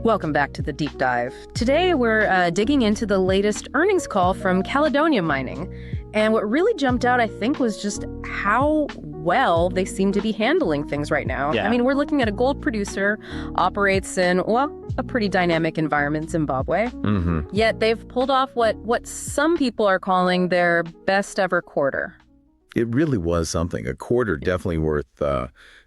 Welcome back to the Deep Dive. Today we're digging into the latest earnings call from Caledonia Mining. And what really jumped out, I think, was just how well they seem to be handling things right now. Yeah. I mean, we're looking at a gold producer, operates in, well, a pretty dynamic environment, Zimbabwe. Yet they've pulled off what some people are calling their best ever quarter. It really was something. A quarter definitely worth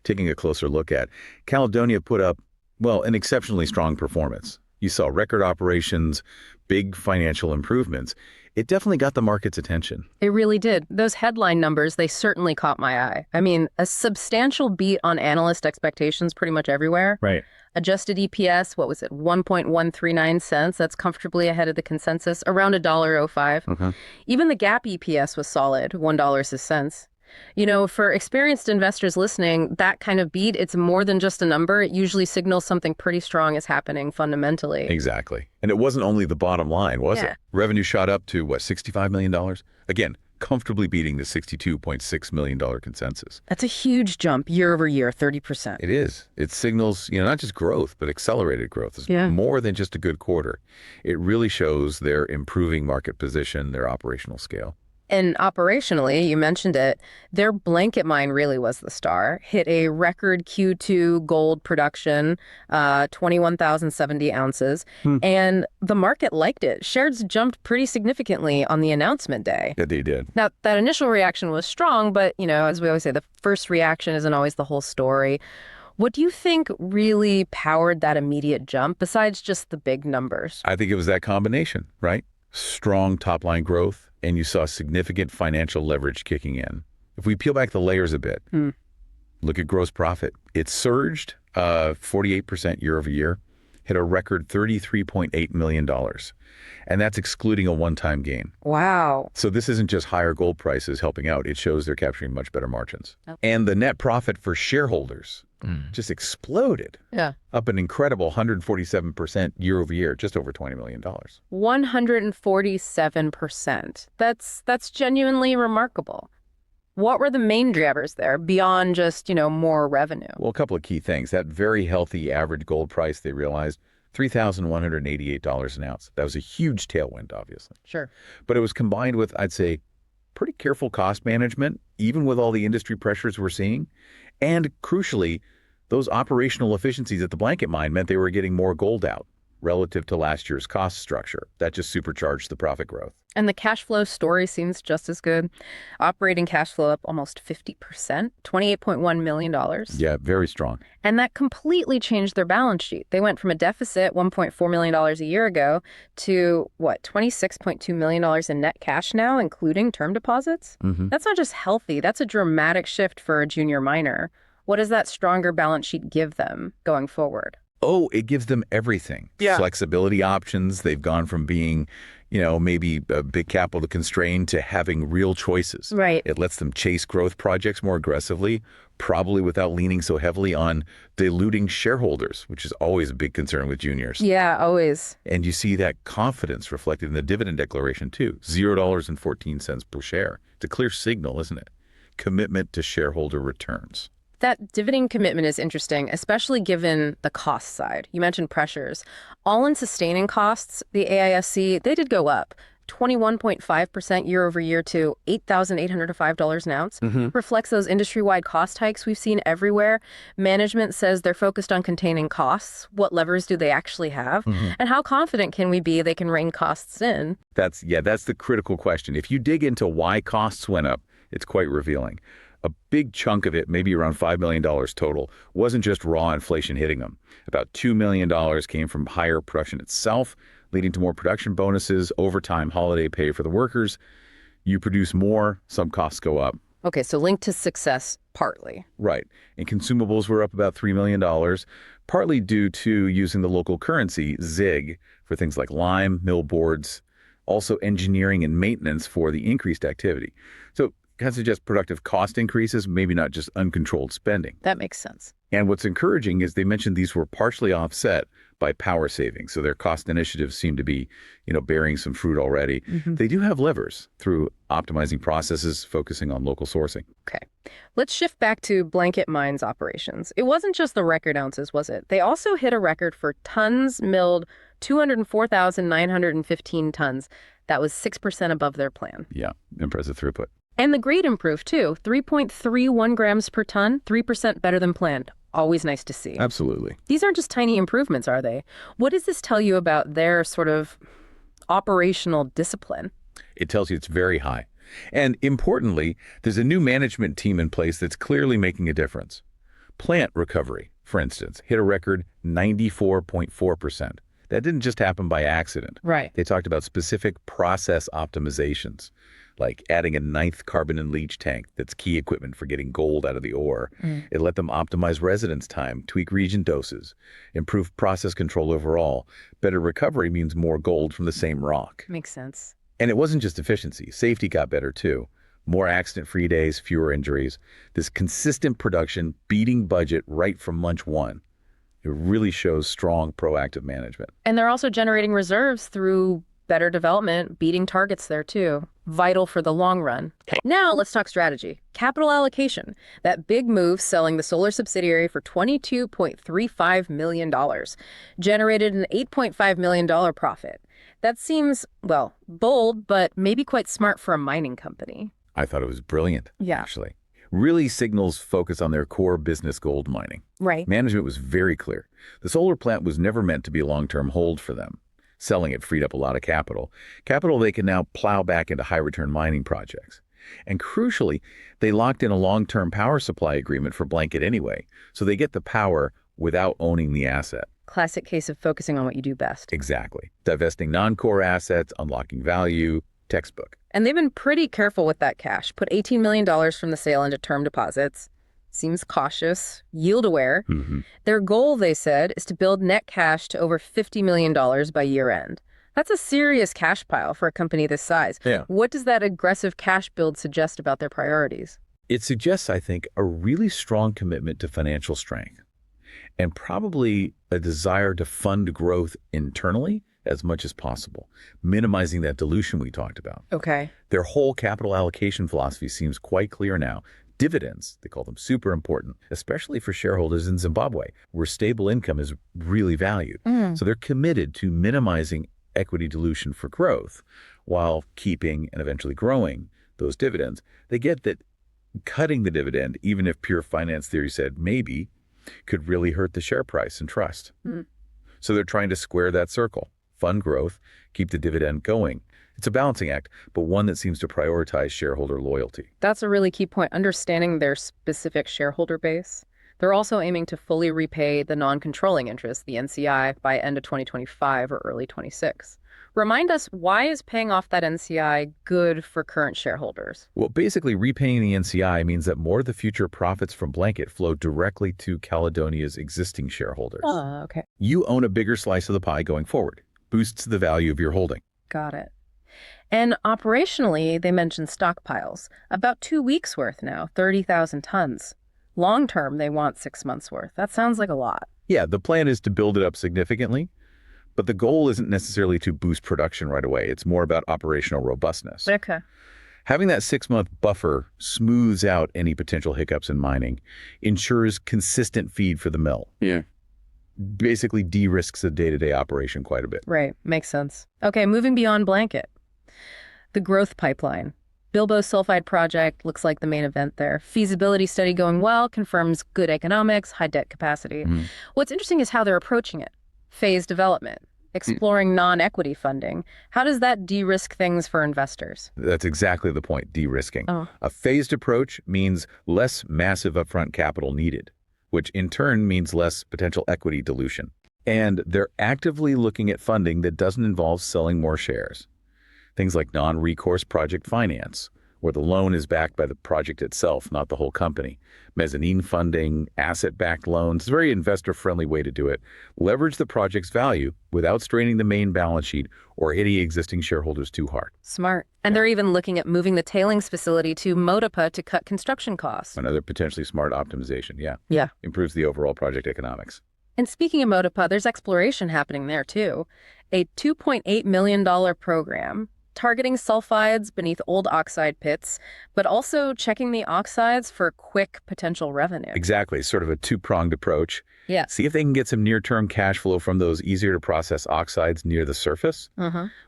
taking a closer look at. Caledonia put up, well, an exceptionally strong performance. You saw record operations, big financial improvements. It definitely got the market's attention. It really did. Those headline numbers, they certainly caught my eye. I mean, a substantial beat on analyst expectations pretty much everywhere. Right. Adjusted EPS, what was it, 1.139 cents? That's comfortably ahead of the consensus, around $1.05. Even the GAAP EPS was solid, $1.06. You know, for experienced investors listening, that kind of beat, it's more than just a number. It usually signals something pretty strong is happening fundamentally. Exactly. And it wasn't only the bottom line, was it? Revenue shot up to, what, $65 million? Again, comfortably beating the $62.6 million consensus. That's a huge jump year over year, 30%. It is. It signals, not just growth, but accelerated growth. It's more than just a good quarter. It really shows their improving market position, their operational scale. And operationally, you mentioned it, their blanket mine really was the star. Hit a record Q2 gold production, 21,070 ounces. And the market liked it. Shares jumped pretty significantly on the announcement day. Yeah, they did. Now, that initial reaction was strong, but, as we always say, the first reaction isn't always the whole story. What do you think really powered that immediate jump, besides just the big numbers? I think it was that combination, right? Strong top-line growth, and you saw significant financial leverage kicking in. If we peel back the layers a bit, look at gross profit. It surged 48% year over year, hit a record $33.8 million. And that's excluding a one-time gain. Wow. So this isn't just higher gold prices helping out. It shows they're capturing much better margins. And the net profit for shareholders just exploded. Yeah. Up an incredible 147% year over year, just over $20 million. 147%. That's genuinely remarkable. What were the main drivers there beyond just, more revenue? Well, a couple of key things. That very healthy average gold price they realized, $3,188 an ounce. That was a huge tailwind, obviously. Sure. But it was combined with, I'd say, pretty careful cost management, even with all the industry pressures we're seeing. And crucially, those operational efficiencies at the blanket mine meant they were getting more gold out relative to last year's cost structure. That just supercharged the profit growth. And the cash flow story seems just as good. Operating cash flow up almost 50%, $28.1 million. Yeah, very strong. And that completely changed their balance sheet. They went from a deficit, $1.4 million a year ago, to $26.2 million in net cash now, including term deposits? That's not just healthy. That's a dramatic shift for a junior miner. What does that stronger balance sheet give them going forward? Oh, it gives them everything. Yeah. Flexibility options. They've gone from being, maybe a big capital constrained to having real choices. Right. It lets them chase growth projects more aggressively, probably without leaning so heavily on diluting shareholders, which is always a big concern with juniors. Yeah, always. And you see that confidence reflected in the dividend declaration too, $0.14 per share. It's a clear signal, isn't it? Commitment to shareholder returns. That dividend commitment is interesting, especially given the cost side. You mentioned pressures. All-in sustaining costs, the AISC, they did go up 21.5% year over year to $8,805 an ounce. Reflects those industry-wide cost hikes we've seen everywhere. Management says they're focused on containing costs. What levers do they actually have? And how confident can we be they can rein costs in? That's the critical question. If you dig into why costs went up, it's quite revealing. A big chunk of it, maybe around $5 million total, wasn't just raw inflation hitting them. About $2 million came from higher production itself, leading to more production bonuses, overtime, holiday pay for the workers. You produce more, some costs go up. Okay, so linked to success partly. Right. And consumables were up about $3 million, partly due to using the local currency, ZiG, for things like lime, mill boards, also engineering and maintenance for the increased activity. So kind of suggest productive cost increases, maybe not just uncontrolled spending. That makes sense. And what's encouraging is they mentioned these were partially offset by power savings. So their cost initiatives seem to be, bearing some fruit already. They do have levers through optimizing processes, focusing on local sourcing. Okay. Let's shift back to Blanket Mine's operations. It wasn't just the record ounces, was it? They also hit a record for tons milled, 204,915 tons. That was 6% above their plan. Yeah, impressive throughput. And the grade improved, too. 3.31 grams per ton, 3% better than planned. Always nice to see. Absolutely. These aren't just tiny improvements, are they? What does this tell you about their sort of operational discipline? It tells you it's very high. And importantly, there's a new management team in place that's clearly making a difference. Plant recovery, for instance, hit a record 94.4%. That didn't just happen by accident. Right. They talked about specific process optimizations, like adding a 9th carbon and leach tank that's key equipment for getting gold out of the ore. It let them optimize residence time, tweak reagent doses, improve process control overall. Better recovery means more gold from the same rock. Makes sense. And it wasn't just efficiency. Safety got better too. More accident-free days, fewer injuries. This consistent production beating budget right from month one. It really shows strong proactive management. And they're also generating reserves through better development, beating targets there too. Vital for the long run. Now let's talk strategy. Capital allocation. That big move selling the solar subsidiary for $22.35 million generated an $8.5 million profit. That seems, well, bold, but maybe quite smart for a mining company. I thought it was brilliant, Yeah. actually. Really signals focus on their core business, gold mining. Right. Management was very clear. The solar plant was never meant to be a long-term hold for them. Selling it freed up a lot of capital. Capital they can now plow back into high-return mining projects. And crucially, they locked in a long-term power supply agreement for Blanket anyway, so they get the power without owning the asset. Classic case of focusing on what you do best. Exactly. Divesting non-core assets, unlocking value, textbook. And they've been pretty careful with that cash. Put $18 million from the sale into term deposits. Seems cautious, yield aware. Their goal, they said, is to build net cash to over $50 million by year end. That's a serious cash pile for a company this size. Yeah. What does that aggressive cash build suggest about their priorities? It suggests, I think, a really strong commitment to financial strength and probably a desire to fund growth internally as much as possible, minimizing that dilution we talked about. Okay. Their whole capital allocation philosophy seems quite clear now. Dividends, they call them, super important, especially for shareholders in Zimbabwe, where stable income is really valued. So they're committed to minimizing equity dilution for growth while keeping and eventually growing those dividends. They get that cutting the dividend, even if pure finance theory said maybe, could really hurt the share price and trust. So they're trying to square that circle, fund growth, keep the dividend going. It's a balancing act, but one that seems to prioritize shareholder loyalty. That's a really key point, understanding their specific shareholder base. They're also aiming to fully repay the non-controlling interest, the NCI, by end of 2025 or early 26. Remind us, why is paying off that NCI good for current shareholders? Well, basically, repaying the NCI means that more of the future profits from Blanket flow directly to Caledonia's existing shareholders. Okay. You own a bigger slice of the pie going forward. Boosts the value of your holding. Got it. And operationally, they mentioned stockpiles. About 2 weeks worth now, 30,000 tons. Long term, they want 6 months worth. That sounds like a lot. Yeah, the plan is to build it up significantly, but the goal isn't necessarily to boost production right away. It's more about operational robustness. Okay. Having that 6-month buffer smooths out any potential hiccups in mining, ensures consistent feed for the mill. Yeah. Basically de-risks the day-to-day operation quite a bit. Right. Makes sense. Okay, moving beyond Blanket. The growth pipeline. Bilbo's sulfide project looks like the main event there. Feasibility study going well, confirms good economics, high debt capacity. What's interesting is how they're approaching it. Phased development, exploring non-equity funding. How does that de-risk things for investors? That's exactly the point, de-risking. Oh. A phased approach means less massive upfront capital needed, which in turn means less potential equity dilution. And they're actively looking at funding that doesn't involve selling more shares. Things like non-recourse project finance where the loan is backed by the project itself, not the whole company. Mezzanine funding, asset-backed loans, it's a very investor-friendly way to do it. Leverage the project's value without straining the main balance sheet or hitting existing shareholders too hard. Smart. And they're even looking at moving the tailings facility to Motupa to cut construction costs. Another potentially smart optimization, yeah. Yeah. Improves the overall project economics. And speaking of Motupa, there's exploration happening there too. A $2.8 million program targeting sulfides beneath old oxide pits, but also checking the oxides for quick potential revenue. Exactly, sort of a two-pronged approach. Yeah. See if they can get some near-term cash flow from those easier-to-process oxides near the surface,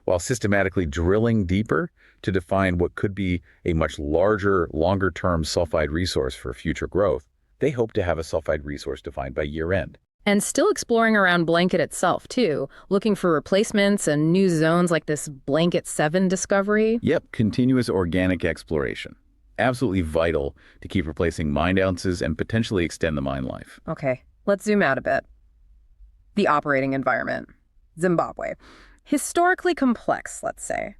while systematically drilling deeper to define what could be a much larger, longer-term sulfide resource for future growth. They hope to have a sulfide resource defined by year-end. And still exploring around Blanket itself, too, looking for replacements and new zones like this Blanket 7 discovery. Yep, continuous organic exploration. Absolutely vital to keep replacing mined ounces and potentially extend the mine life. Okay, let's zoom out a bit. The operating environment. Zimbabwe. Historically complex, let's say.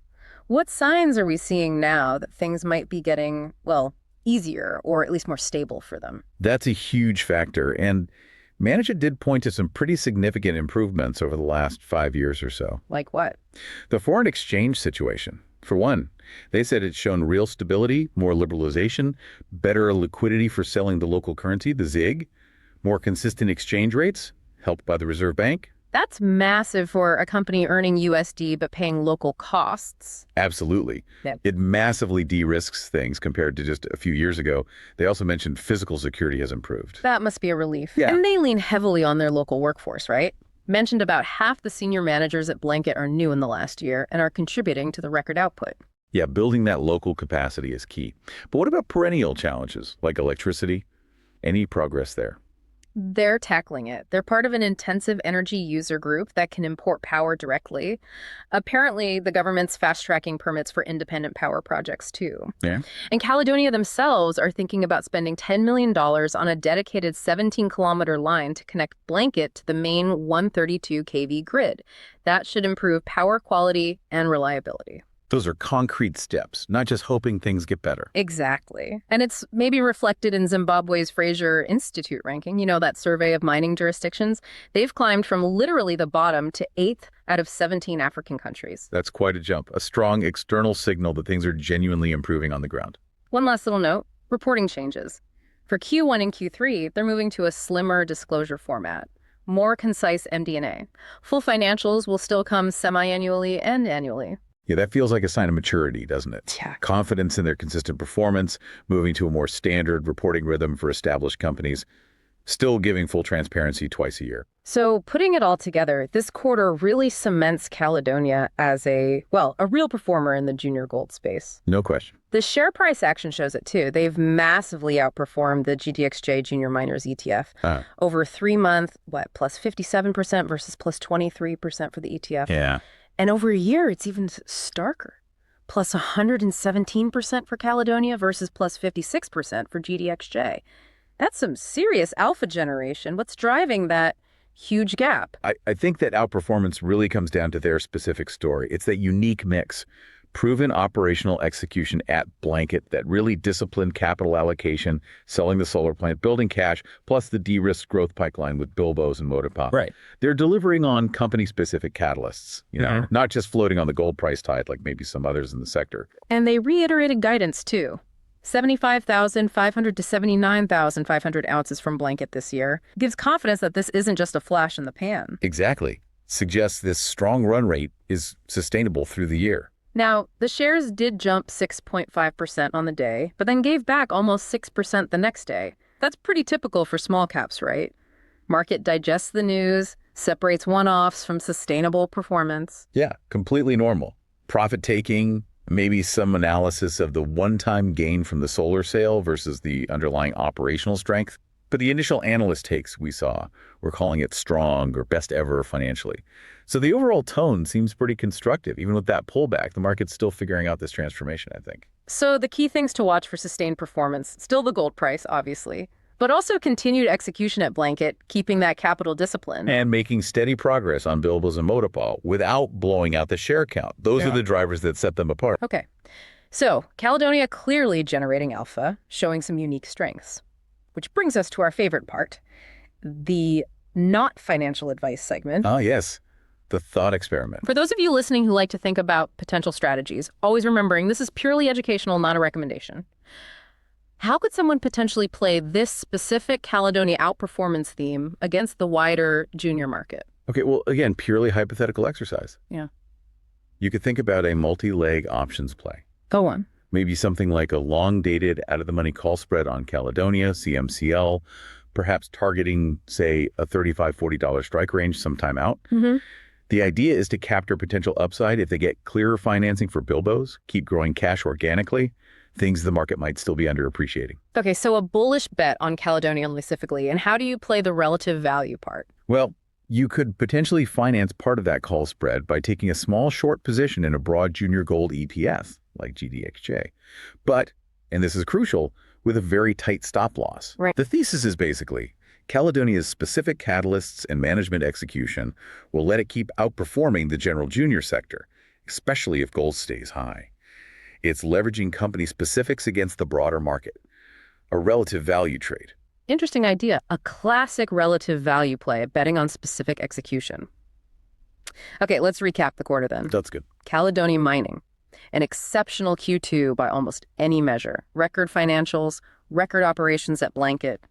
What signs are we seeing now that things might be getting, well, easier or at least more stable for them? That's a huge factor, and management did point to some pretty significant improvements over the last 5 years or so. Like what? The foreign exchange situation, for one. They said it's shown real stability, more liberalization, better liquidity for selling the local currency, the ZiG, more consistent exchange rates, helped by the Reserve Bank. That's massive for a company earning USD but paying local costs. Absolutely. Yep. It massively de-risks things compared to just a few years ago. They also mentioned physical security has improved. That must be a relief. Yeah. And they lean heavily on their local workforce, right? Mentioned about half the senior managers at Blanket are new in the last year and are contributing to the record output. Yeah, building that local capacity is key. But what about perennial challenges like electricity? Any progress there? They're tackling it. They're part of an intensive energy user group that can import power directly. Apparently, the government's fast-tracking permits for independent power projects, too. Yeah. And Caledonia themselves are thinking about spending $10 million on a dedicated 17-kilometer line to connect Blanket to the main 132 kV grid. That should improve power quality and reliability. Those are concrete steps, not just hoping things get better. Exactly. And it's maybe reflected in Zimbabwe's Fraser Institute ranking, that survey of mining jurisdictions. They've climbed from literally the bottom to 8th out of 17 African countries. That's quite a jump, a strong external signal that things are genuinely improving on the ground. One last little note, reporting changes. For Q1 and Q3, they're moving to a slimmer disclosure format, more concise MD&A. Full financials will still come semi-annually and annually. Yeah, that feels like a sign of maturity, doesn't it? Yeah. Confidence in their consistent performance, moving to a more standard reporting rhythm for established companies, still giving full transparency twice a year. So putting it all together, this quarter really cements Caledonia as a real performer in the junior gold space. No question. The share price action shows it too. They've massively outperformed the GDXJ Junior Miners ETF. Over 3 months, plus 57% versus plus 23% for the ETF. Yeah. And over a year, it's even starker. Plus 117% for Caledonia versus plus 56% for GDXJ. That's some serious alpha generation. What's driving that huge gap? I think that outperformance really comes down to their specific story. It's that unique mix. Proven operational execution at Blanket, that really disciplined capital allocation, selling the solar plant, building cash, plus the de-risked growth pipeline with Bilboes and Motupa. Right. They're delivering on company-specific catalysts, not just floating on the gold price tide like maybe some others in the sector. And they reiterated guidance, too. 75,500 to 79,500 ounces from Blanket this year gives confidence that this isn't just a flash in the pan. Exactly. Suggests this strong run rate is sustainable through the year. Now, the shares did jump 6.5% on the day, but then gave back almost 6% the next day. That's pretty typical for small caps, right? Market digests the news, separates one-offs from sustainable performance. Yeah, completely normal. Profit taking, maybe some analysis of the one-time gain from the solar sale versus the underlying operational strength. But the initial analyst takes we saw were calling it strong or best ever financially. So the overall tone seems pretty constructive. Even with that pullback, the market's still figuring out this transformation, I think. So the key things to watch for sustained performance, still the gold price, obviously, but also continued execution at Blanket, keeping that capital discipline. And making steady progress on Bilboes and Motupa without blowing out the share count. Those are the drivers that set them apart. Okay. So, Caledonia clearly generating alpha, showing some unique strengths. Which brings us to our favorite part, the not financial advice segment. Ah, yes. The thought experiment. For those of you listening who like to think about potential strategies, always remembering this is purely educational, not a recommendation. How could someone potentially play this specific Caledonia outperformance theme against the wider junior market? Okay, well, again, purely hypothetical exercise. Yeah. You could think about a multi-leg options play. Go on. Maybe something like a long-dated out-of-the-money call spread on Caledonia, CMCL, perhaps targeting, say, a $35, $40 strike range sometime out. Mm-hmm. The idea is to capture potential upside if they get clearer financing for bilbos, keep growing cash organically, things the market might still be underappreciating. Okay, so a bullish bet on Caledonia specifically, and how do you play the relative value part? Well, you could potentially finance part of that call spread by taking a small short position in a broad junior gold ETF, like GDXJ. But, and this is crucial, with a very tight stop loss. Right. The thesis is basically, Caledonia's specific catalysts and management execution will let it keep outperforming the general junior sector, especially if gold stays high. It's leveraging company specifics against the broader market, a relative value trade. Interesting idea. A classic relative value play, betting on specific execution. Okay, let's recap the quarter then. That's good. Caledonia Mining, an exceptional Q2 by almost any measure. Record financials, record operations at Blanket,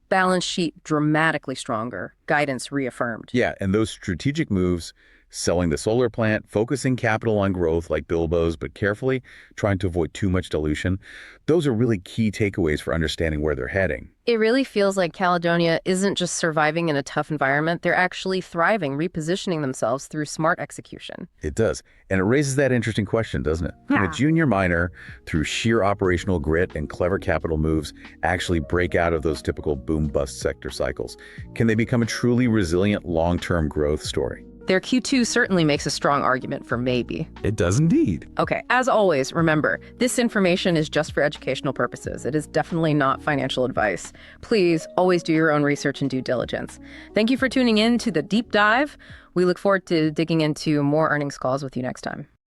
balance sheet dramatically stronger, guidance reaffirmed. Yeah, and those strategic moves, selling the solar plant, focusing capital on growth like bilbos, but carefully, trying to avoid too much dilution, those are really key takeaways for understanding where they're heading. It really feels like Caledonia isn't just surviving in a tough environment, they're actually thriving, repositioning themselves through smart execution. It does. And it raises that interesting question, doesn't it? Can a junior miner, through sheer operational grit and clever capital moves, actually break out of those typical boom-bust sector cycles? Can they become a truly resilient long-term growth story? Their Q2 certainly makes a strong argument for maybe. It does indeed. Okay, as always, remember, this information is just for educational purposes. It is definitely not financial advice. Please always do your own research and due diligence. Thank you for tuning in to the deep dive. We look forward to digging into more earnings calls with you next time.